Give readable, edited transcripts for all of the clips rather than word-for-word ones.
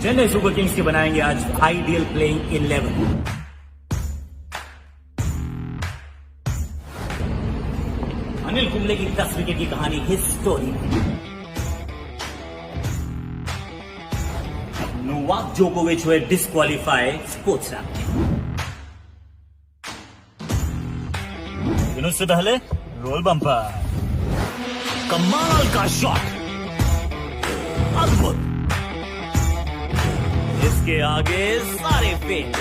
Chennai super Kings के बनाएंगे आज आइडियल प्लेइंग 11। अनिल कुंबले की 10 विकेट की कहानी हिस्टोरी में। नोवाक जोकोविच हुए डिस्क्वालीफाई स्पोर्ट्स रैप में। से पहले रोल बम्पर, कमाल का शॉट, अद्भुत, इसके आगे सारे फेल।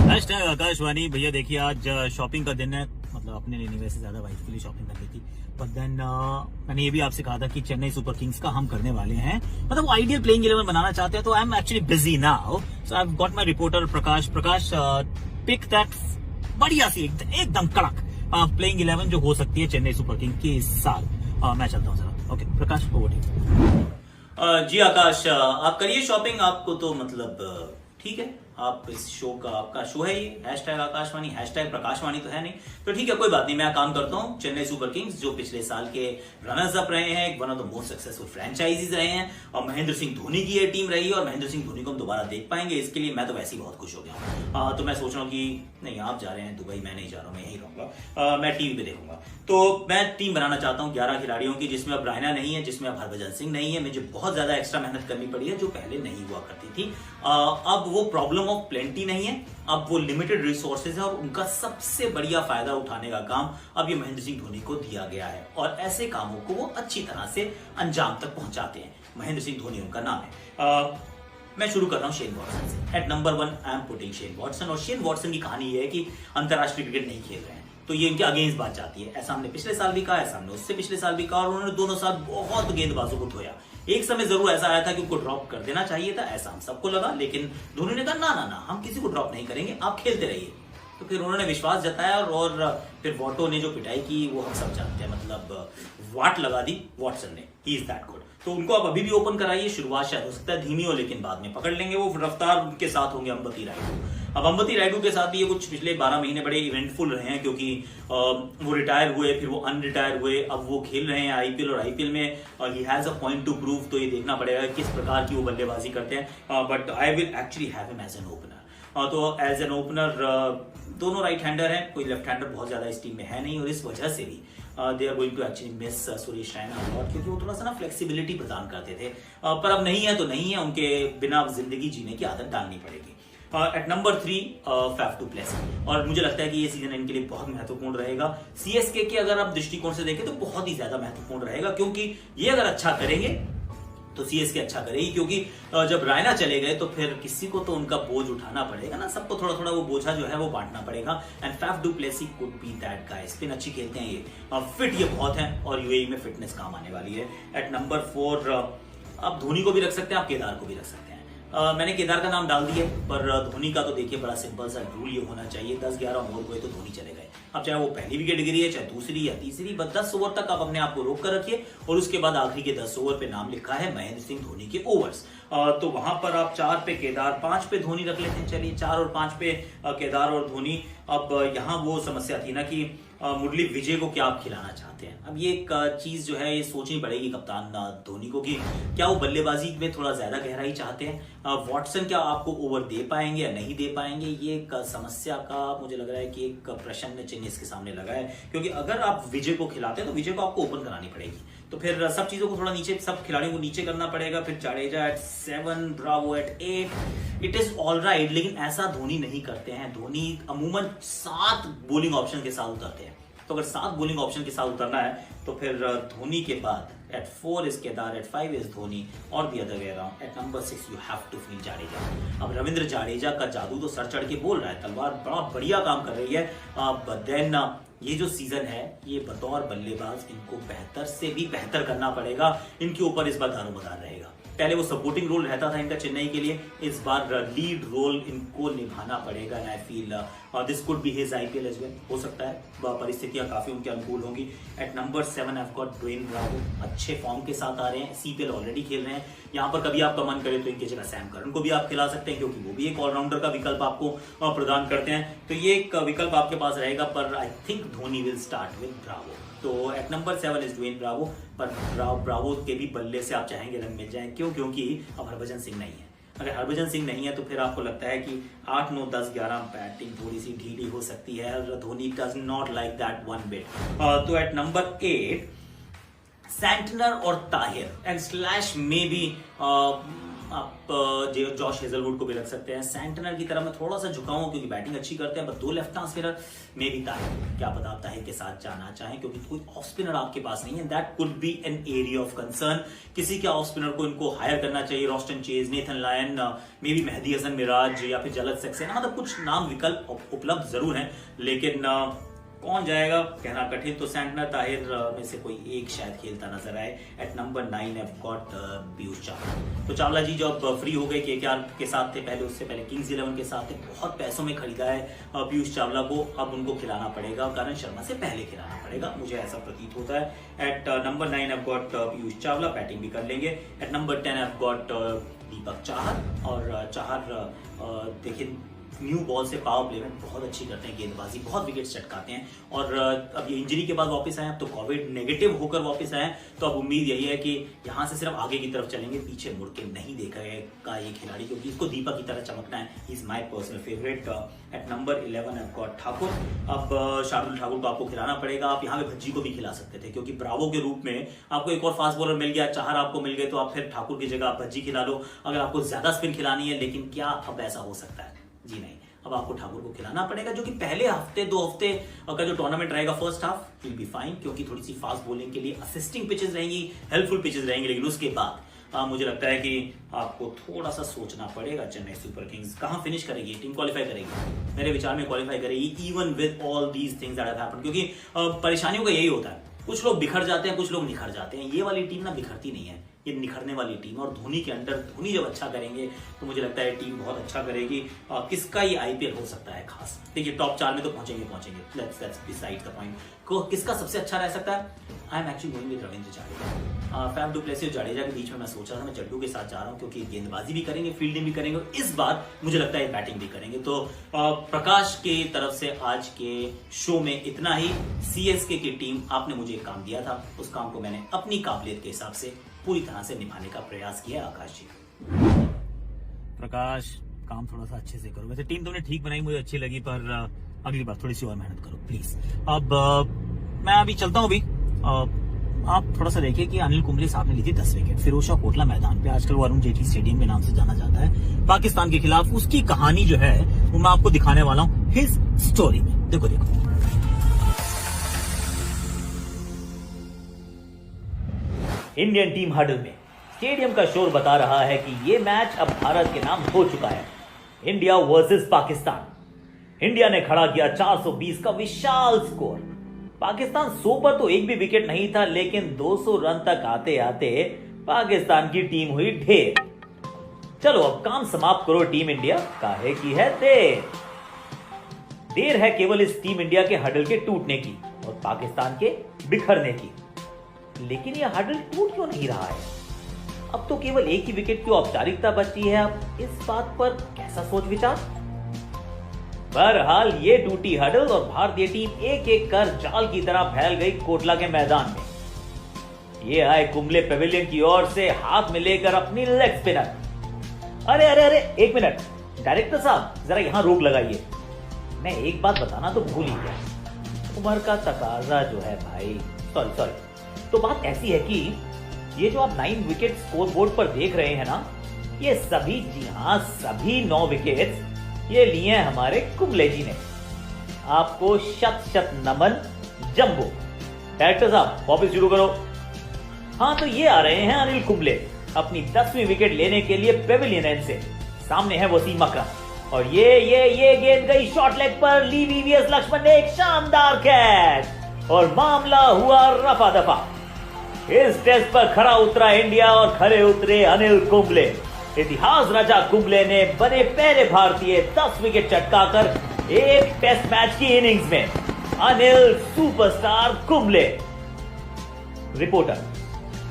हैशटैग आकाशवाणी। भैया देखिए आज शॉपिंग का दिन है, मतलब अपने लिए नहीं, वैसे ज्यादा वाइफ के लिए शॉपिंग करनी थी, बट देन मैंने ये भी आपसे कहा था कि चेन्नई सुपर किंग्स का हम करने वाले हैं, मतलब वो आइडियल प्लेइंग 11 बनाना चाहते हैं, तो I am actually busy now, so I have got my reporter Prakash pick that बढ़िया सी एकदम कड़क प्लेइंग 11 जो हो सकती है चेन्नई सुपर किंग्स की इस साल। मैं चलता हूँ जरा। Okay Prakash, over to you. जी आकाश, आप करिए शॉपिंग, आपको तो मतलब ठीक है, आप इस शो का, आपका शो है ये, हैशटैग आकाशवाणी, हैशटैग प्रकाशवाणी तो है नहीं, तो ठीक है कोई बात नहीं, मैं काम करता हूँ। चेन्नई सुपर किंग्स जो पिछले साल के रनर्स अप रहे हैं, one of the most successful franchises रहे हैं, और महेंद्र सिंह धोनी की ये टीम रही है, और महेंद्र सिंह धोनी को हम दोबारा देख पाएंगे, इसके लिए मैं तो वैसे ही बहुत खुश हो गया हूँ। तो मैं सोच रहा हूँ कि नहीं, आप जा रहे हैं दुबई, मैं नहीं जा रहा हूँ, मैं यहीं रहूंगा, मैं टीवी पे देखूंगा। तो मैं टीम बनाना चाहता हूँ 11 खिलाड़ियों की, जिसमें अब रायना नहीं है, जिसमें अब हरभजन सिंह नहीं है, मुझे बहुत ज्यादा एक्स्ट्रा मेहनत करनी पड़ी है जो पहले नहीं हुआ करती थी। अब वो प्रॉब्लम ऑफ प्लेंटी नहीं है, अब वो लिमिटेड रिसोर्सेज है, और उनका सबसे बढ़िया फायदा उठाने का काम अब ये महेंद्र सिंह धोनी को दिया गया है, और ऐसे कामों को वो अच्छी तरह से अंजाम तक पहुंचाते हैं। महेंद्र सिंह धोनी उनका नाम है। मैं शुरू कर रहा हूं शेन वॉटसन से। At number 1 I am putting Shane Watson, और शेन वॉटसन की कहानी ये है कि अंतरराष्ट्रीय क्रिकेट नहीं खेल रहे हैं, तो ये इनके अगेंस्ट बात जाती है। ऐसा हमने पिछले साल भी कहा, ऐसा हमने उससे पिछले साल भी कहा, और उन्होंने दोनों साल बहुत गेंदबाजों को धोया। एक समय जरूर ऐसा आया था कि उनको ड्रॉप कर देना चाहिए था, ऐसा हम सबको लगा, लेकिन धोनी ने कहा ना ना ना, हम किसी को ड्रॉप नहीं करेंगे, आप खेलते रहिए। तो फिर उन्होंने विश्वास जताया, और फिर वॉटो ने जो पिटाई की वो हम सब जानते हैं, मतलब वाट लगा दी वॉटसन ने, ही इज दैट गुड। तो उनको आप अभी भी ओपन कराइए, शुरुआत शायद हो सकता है धीमी हो, लेकिन बाद में पकड़ लेंगे वो, रफ्तार उनके साथ होंगे अंबती रायडू। अब अंबती रायडू के साथ भी ये कुछ पिछले 12 महीने बड़े इवेंटफुल रहे हैं, क्योंकि वो रिटायर हुए, फिर वो अनरिटायर हुए, अब वो खेल रहे हैं आईपीएल, और आईपीएल में he has a point two prove, तो ये देखना पड़ेगा किस प्रकार की वो बल्लेबाजी करते हैं। But I will actually have him as an opener. तो एज एन ओपनर दोनों राइट हैंडर हैं, कोई लेफ्ट हैंडर बहुत ज्यादा इस टीम में है नहीं, और इस वजह से भी they are going to actually miss Suresh Raina a lot, क्योंकि वो थोड़ा सा ना फ्लेक्सिबिलिटी प्रदान करते थे, पर अब नहीं है तो नहीं है, उनके बिना जिंदगी जीने की आदत डालनी पड़ेगी। At number 3 Faf du Plessis, और मुझे लगता है कि ये सीजन इनके लिए बहुत महत्वपूर्ण रहेगा। सीएसके के अगर आप दृष्टिकोण से देखें तो बहुत ही ज्यादा महत्वपूर्ण रहेगा, क्योंकि ये अगर अच्छा करेंगे तो सीएसके अच्छा करेगी, क्योंकि जब रायना चले गए तो फिर किसी को तो उनका बोझ उठाना पड़ेगा ना, सबको थोड़ा थोड़ा वो बोझा जो है वो बांटना पड़ेगा, and Faf du Plessis could be that guy. Spin अच्छी खेलते हैं ये, फिट ये बहुत है, और यूएई में फिटनेस काम आने वाली है। एट नंबर 4 आप धोनी को भी रख सकते हैं, आप केदार को भी रख सकते हैं। मैंने केदार का नाम डाल दिया, पर धोनी का तो देखिए बड़ा सिंपल सा रूल ये होना चाहिए, 10-11 ओवर हुए तो धोनी चले गए। अब चाहे वो पहली विकेट गिरी है, चाहे दूसरी या तीसरी, बस 10 ओवर तक आप अपने आप को रोक कर रखिए, और उसके बाद आखिरी के 10 ओवर पे नाम लिखा है महेंद्र सिंह धोनी के ओवर्स। तो वहां पर आप 4 पे केदार, 5 पे धोनी रख लेते हैं। चलिए 4 और 5 पे केदार और धोनी। अब यहाँ वो समस्या थी ना कि मुरली विजय को क्या आप खिलाना चाहते हैं। अब ये एक चीज जो है ये सोचनी पड़ेगी कप्तान धोनी को, कि क्या वो बल्लेबाजी में थोड़ा ज्यादा गहराई चाहते हैं, वॉटसन क्या आपको ओवर दे पाएंगे या नहीं दे पाएंगे, ये एक समस्या का मुझे लग रहा है कि एक प्रश्न चिन्ह इसके सामने लगा है। क्योंकि अगर आप विजय को खिलाते हैं तो विजय को आपको ओपन करानी पड़ेगी, तो फिर सब चीजों को थोड़ा नीचे, सब खिलाड़ियों को नीचे करना पड़ेगा। फिर Jadeja at 7, Bravo at 8, it is all right, लेकिन ऐसा धोनी नहीं करते हैं। धोनी अमूमन 7 बोलिंग ऑप्शन के साथ उतरते हैं, तो अगर 7 बोलिंग ऑप्शन के साथ उतरना है तो फिर धोनी के बाद at 4 is Kedar, at 5 is Dhoni, और the other way around. At number 6 you have to feel Jadeja. अब रविंद्र जाडेजा का जादू तो सर चढ़ के बोल रहा है, तलवार बड़ा बढ़िया काम कर रही है, बट देन ये जो सीजन है ये बतौर बल्लेबाज इनको बेहतर से भी बेहतर करना पड़ेगा, इनके ऊपर इस बार दारोमदार रहेगा। पहले वो सपोर्टिंग रोल रहता था इनका चेन्नई के लिए, इस बार लीड रोल इनको निभाना पड़ेगा, and I feel this could be his IPL as well. हो सकता है परिस्थितियां काफी उनके अनुकूल होंगी। At number 7 I have got Dwayne Bravo, अच्छे फॉर्म के साथ आ रहे हैं, सीपीएल ऑलरेडी खेल रहे हैं। यहाँ पर कभी आपका मन करे तो इनकी जगह सैम करन को भी आप खिला सकते हैं, क्योंकि वो भी एक ऑलराउंडर का विकल्प आपको प्रदान करते हैं, तो ये एक विकल्प आपके पास रहेगा। पर I think Dhoni will start with Bravo. तो at number 7 is Dwayne Bravo, पर ब्रावो के भी बल्ले से आप चाहेंगे रन मिल जाए, क्यों? क्योंकि अब हरभजन सिंह नहीं है। अगर हरभजन सिंह नहीं है तो फिर आपको लगता है कि 8, 9, 10, 11 बैटिंग थोड़ी सी ढीली हो सकती है, और Dhoni does not like that one bit. तो एट नंबर 8 सैंटनर और ताहिर एंड स्लैश में भी आप जॉश हेजलवुड को भी रख सकते हैं। सैंटनर की तरफ मैं थोड़ा सा झुका हूं क्योंकि बैटिंग अच्छी करते हैं, बट 2 लेफ्ट आर्म स्पिनर में भी ताहिर, क्या पता आप ताहिर के साथ जाना चाहें, क्योंकि कोई ऑफ स्पिनर आपके पास नहीं है। That could be an area of concern. किसी के ऑफ स्पिनर को इनको हायर करना चाहिए, Roston Chase, Nathan Lyon, maybe Mehidy Hasan Miraz या फिर जलद सक्सेना, मतलब कुछ नाम विकल्प उपलब्ध जरूर हैं, लेकिन कौन जाएगा कहना कठिन। तो सैंटनर ताहिर में से कोई एक शायद खेलता नजर आए। At number 9 I've got Piyush Chawla. तो चावला जी जब फ्री हो गए केकेआर के साथ थे, पहले उससे पहले किंग्स 11 के साथ थे, बहुत पैसों में खरीदा है पीयूष चावला को, अब उनको खिलाना पड़ेगा, करण शर्मा से पहले खिलाना पड़ेगा, मुझे ऐसा प्रतीत होता है। At number 9 I've got Piyush Chawla, batting भी कर लेंगे। At number 10 I've got Deepak Chahar, और चाहर देखिए न्यू बॉल से पावर प्ले में बहुत अच्छी करते हैं गेंदबाजी, बहुत विकेट चटकाते हैं, और अब ये इंजरी के बाद वापस आए, तो कोविड नेगेटिव होकर वापस आए, तो अब उम्मीद यही है कि यहाँ से सिर्फ आगे की तरफ चलेंगे, पीछे मुड़ के नहीं देखेगा ये खिलाड़ी, क्योंकि इसको दीपक की तरह चमकना है। Is my personal favourite. At number 11 I've got Thakur. अब शार्दुल ठाकुर को आपको खिलाना पड़ेगा। आप यहाँ पे भज्जी को भी खिला सकते थे, क्योंकि ब्रावो के रूप में आपको एक और फास्ट बॉलर मिल गया, चाहर आपको मिल गए, तो आप फिर ठाकुर की जगह आप भज्जी खिला लो, अगर आपको ज्यादा स्पिन खिलानी है। लेकिन क्या अब ऐसा हो सकता है? जी नहीं, अब आपको ठाकुर को खिलाना पड़ेगा, जो कि पहले हफ्ते 2 हफ्ते का जो टूर्नामेंट रहेगा, first half will be fine, क्योंकि थोड़ी सी फास्ट बॉलिंग के लिए असिस्टिंग पिचेस रहेंगी, हेल्पफुल पिचेस रहेंगी। लेकिन उसके बाद मुझे लगता है कि आपको थोड़ा सा सोचना पड़ेगा। चेन्नई सुपर किंग्स कहां फिनिश करेगी? टीम क्वालिफाई करेगी, मेरे विचार में क्वालिफाई करेगी, even with all these things that have happened, क्योंकि परेशानियों का यही होता है, कुछ लोग बिखर जाते हैं, कुछ लोग निखर जाते हैं। ये वाली टीम ना बिखरती नहीं है, ये निखरने वाली टीम, और धोनी के अंडर धोनी जब अच्छा करेंगे तो मुझे लगता है टीम बहुत अच्छा करेगी। किसका ये आईपीएल हो सकता है खास? देखिए टॉप 4 में तो पहुंचेंगे, लेट्स डिसाइड द पॉइंट। किसका सबसे अच्छा रह सकता है? I am actually going with Ravindra Jadeja. Faf du Plessis और जाडेजा के बीच में मैं सोच रहा था, मैं जड्डू के साथ जा रहा हूं, क्योंकि गेंदबाजी भी करेंगे, फील्डिंग भी करेंगे, और इस बार मुझे लगता है बैटिंग भी करेंगे। तो प्रकाश की तरफ से आज के शो में इतना ही। सीएसके की टीम, आपने मुझे एक काम दिया था, उस काम को मैंने अपनी काबिलियत के हिसाब से पूरी तरह से निभाने का प्रयास किया है। आकाश जी। प्रकाश, काम थोड़ा सा अच्छे से करो। वैसे टीम तुमने ठीक बनाई, मुझे अच्छी लगी, पर अगली बार थोड़ी सी और मेहनत करो प्लीज। अब मैं अभी चलता हूँ। अभी आप थोड़ा सा देखिए कि अनिल कुंबले साहब ने ली थी 10 विकेट फिरोजशाह कोटला मैदान पे, आजकल वो अरुण जेटली स्टेडियम के नाम से जाना जाता है, पाकिस्तान के खिलाफ। उसकी कहानी जो है वो मैं आपको दिखाने वाला हूँ हिज स्टोरी में। देखो इंडियन टीम हडल में स्टेडियम का शोर बता रहा है कि ये मैच अब भारत के नाम हो चुका है। India versus Pakistan. इंडिया ने खड़ा किया 420 का विशाल स्कोर। पाकिस्तान 100 पर तो एक भी विकेट नहीं था, लेकिन 200 रन तक आते आते पाकिस्तान की टीम हुई ढेर। चलो अब काम समाप्त करो टीम इंडिया, काहे की है देर। देर है केवल इस टीम इंडिया के हडल के टूटने की और पाकिस्तान के बिखरने की। लेकिन यह हडल टूट क्यों नहीं रहा है? अब तो केवल एक ही विकेट की औपचारिकता बची है। अब इस बात पर कैसा सोच विचार? बहरहाल ये टूटी हडल और भारतीय टीम एक एक कर जाल की तरह फैल गई कोटला के मैदान में। ये आए कुंबले पेविलियन की ओर से हाथ में लेकर अपनी लेग स्पिनर। अरे अरे अरे एक मिनट डायरेक्टर साहब, जरा यहां रोक लगाइए। मैं एक बात बताना तो भूल ही गया, उम्र का तकाजा जो है भाई। सॉरी। तो बात ऐसी है कि ये जो आप 9 विकेट स्कोर बोर्ड पर देख रहे हैं ना, ये सभी, जी हां सभी 9 विकेट ये लिए हमारे कुंबले जी ने। आपको शत शत नमन जंबो। डायरेक्टर साहब वापस शुरू करो। हाँ तो ये आ रहे हैं अनिल कुंबले अपनी 10वीं विकेट लेने के लिए पेविलियन एंड से। सामने है वसीम अकरम और ये गेंद गई शॉर्ट लेग पर। ली वीवीएस लक्ष्मण ने एक शानदार कैच और मामला हुआ रफा दफा। इस टेस्ट पर खरा उतरा इंडिया और खरे उतरे अनिल कुंबले। इतिहास रचा कुंबले ने बने पहले भारतीय 10 विकेट चटकाकर एक टेस्ट मैच की इनिंग्स में। अनिल सुपरस्टार कुंबले। रिपोर्टर,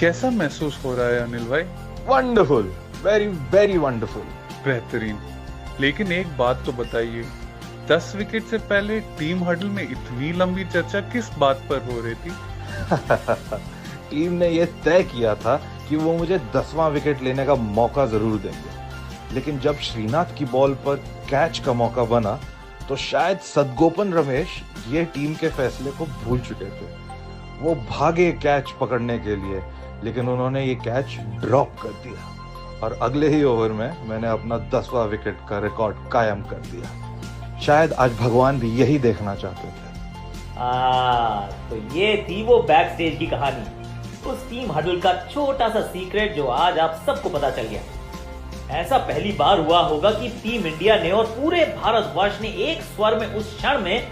कैसा महसूस हो रहा है अनिल भाई? Wonderful, very very wonderful. बेहतरीन। लेकिन एक बात तो बताइए, 10 विकेट से पहले टीम हडल में इतनी लंबी चर्चा किस बात पर हो रही थी? टीम ने यह तय किया था कि वो मुझे 10वां विकेट लेने का मौका जरूर देंगे, लेकिन जब श्रीनाथ की बॉल पर कैच का मौका बना तो शायद सदगोपन रमेश ये टीम के फैसले को भूल चुके थे। वो भागे कैच पकड़ने के लिए, लेकिन उन्होंने ये कैच ड्रॉप कर दिया और अगले ही ओवर में मैंने अपना 10वां विकेट का रिकॉर्ड कायम कर दिया। शायद आज भगवान भी यही देखना चाहते थे। तो ये थी वो बैक स्टेज की कहानी, उस टीम हडल का छोटा सा सीक्रेट जो आज आप सबको पता चल गया। ऐसा पहली बार हुआ होगा कि टीम इंडिया ने और पूरे भारतवर्ष ने एक स्वर में उस क्षण में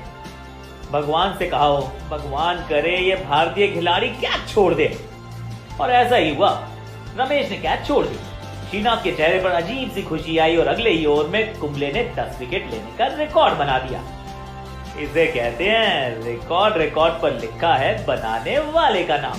भगवान से कहा हो, भगवान करे ये भारतीय खिलाड़ी कैच छोड़ दे। और ऐसा ही हुआ, रमेश ने कैच छोड़ दी। श्रीनाथ के चेहरे पर अजीब सी खुशी आई और अगले ही ओवर में कुंबले ने 10 विकेट लेने का रिकॉर्ड बना दिया। इसे कहते हैं रिकॉर्ड, रिकॉर्ड पर लिखा है बनाने वाले का नाम।